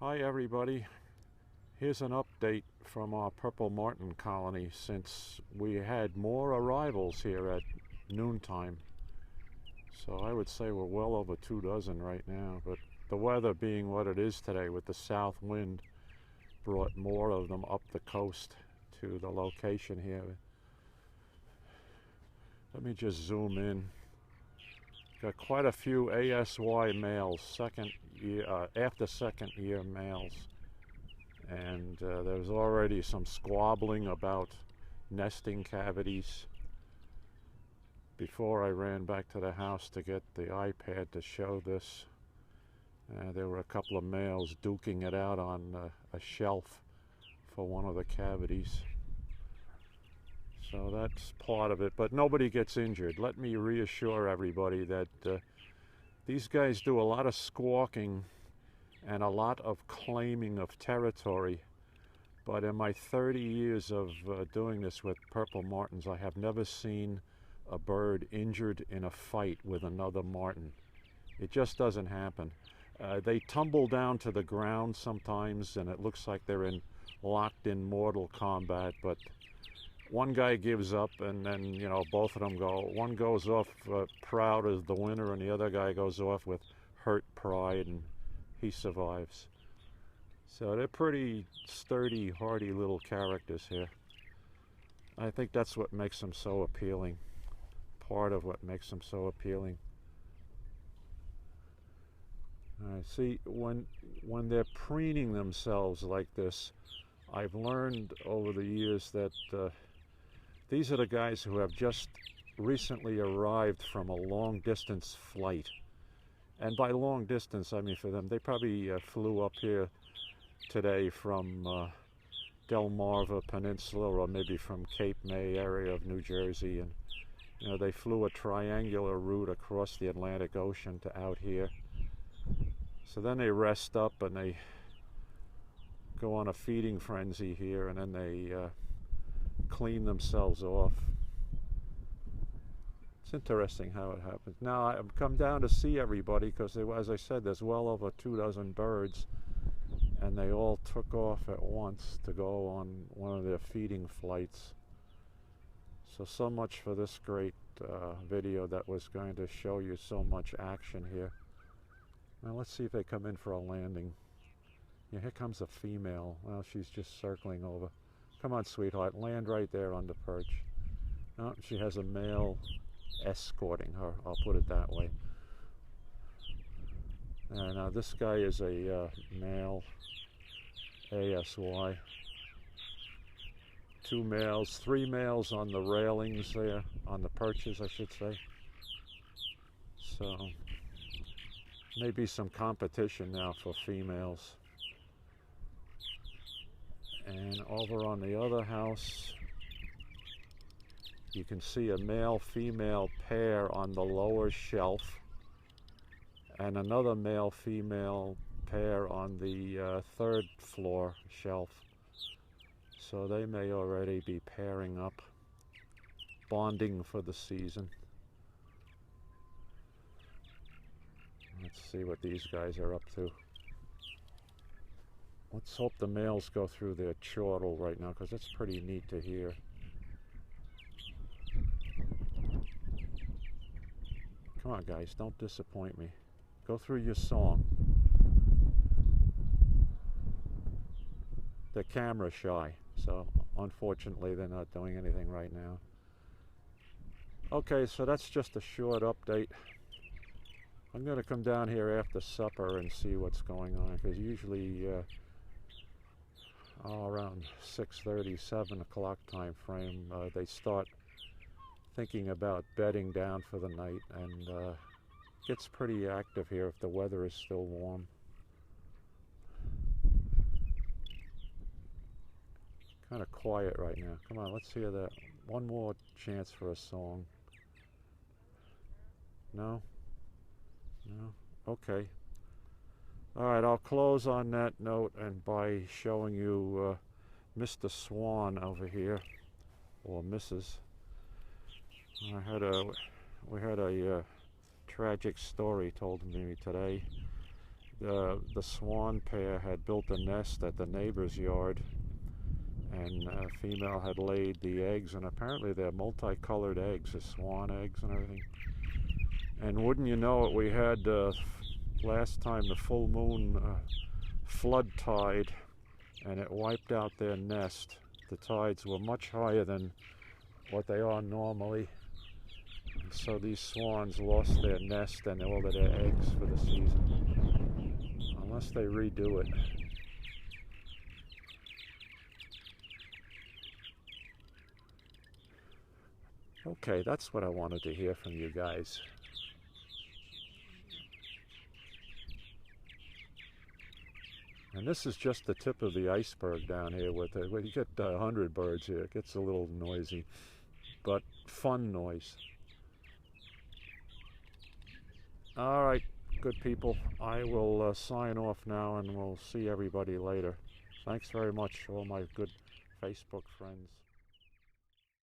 Hi everybody, here's an update from our purple martin colony since we had more arrivals here at noontime. So I would say we're well over 24 right now, but the weather being what it is today with the south wind brought more of them up the coast to the location here. Let me just zoom in. Got quite a few ASY males, after second year males, and there's already some squabbling about nesting cavities. Before I ran back to the house to get the iPad to show this, there were a couple of males duking it out on a shelf for one of the cavities. So that's part of it, but nobody gets injured. Let me reassure everybody that these guys do a lot of squawking and a lot of claiming of territory. But in my 30 years of doing this with purple martins, I have never seen a bird injured in a fight with another martin. It just doesn't happen. They tumble down to the ground sometimes, and it looks like they're locked in mortal combat, but one guy gives up, and then, you know, both of them go. One goes off proud as the winner, and the other guy goes off with hurt pride, and he survives. So they're pretty sturdy, hardy little characters here. I think that's what makes them so appealing. Part of what makes them so appealing. See, when they're preening themselves like this, I've learned over the years that these are the guys who have just recently arrived from a long distance flight. And by long distance, I mean for them, they probably flew up here today from Delmarva Peninsula, or maybe from Cape May area of New Jersey. And, you know, they flew a triangular route across the Atlantic Ocean to out here. So then they rest up and they go on a feeding frenzy here, and then they clean themselves off. It's interesting how it happens. Now I've come down to see everybody because, as I said, there's well over 24 birds, and they all took off at once to go on one of their feeding flights. So much for this great video that was going to show you so much action here. Now let's see if they come in for a landing. Yeah, here comes a female. Well, she's just circling over. Come on, sweetheart, land right there on the perch. Oh, she has a male escorting her, I'll put it that way. And now this guy is a male ASY. 2 males, 3 males on the railings there, on the perches, I should say. So, maybe some competition now for females. And over on the other house, you can see a male-female pair on the lower shelf, and another male-female pair on the 3rd floor shelf. So they may already be pairing up, bonding for the season. Let's see what these guys are up to. Let's hope the males go through their chortle right now, because that's pretty neat to hear. Come on, guys, don't disappoint me. Go through your song. They're camera shy, so unfortunately they're not doing anything right now. Okay, so that's just a short update. I'm going to come down here after supper and see what's going on, because usually around 6:30, 7 o'clock time frame, they start thinking about bedding down for the night, and gets pretty active here if the weather is still warm. Kind of quiet right now. Come on, let's hear that. One more chance for a song. No? No? Okay. All right, I'll close on that note, and by showing you Mr. Swan over here, or Mrs. We had a tragic story told to me today. the swan pair had built a nest at the neighbor's yard, and a female had laid the eggs, and apparently they're multicolored eggs, the swan eggs and everything. And wouldn't you know it, we had last time the full moon flood tide, and it wiped out their nest. The tides were much higher than what they are normally, and so these swans lost their nest and all of their eggs for the season, unless they redo it. Okay, that's what I wanted to hear from you guys. And this is just the tip of the iceberg down here. When you get 100 birds here, it gets a little noisy, but fun noise. All right, good people. I will sign off now, and we'll see everybody later. Thanks very much, all my good Facebook friends.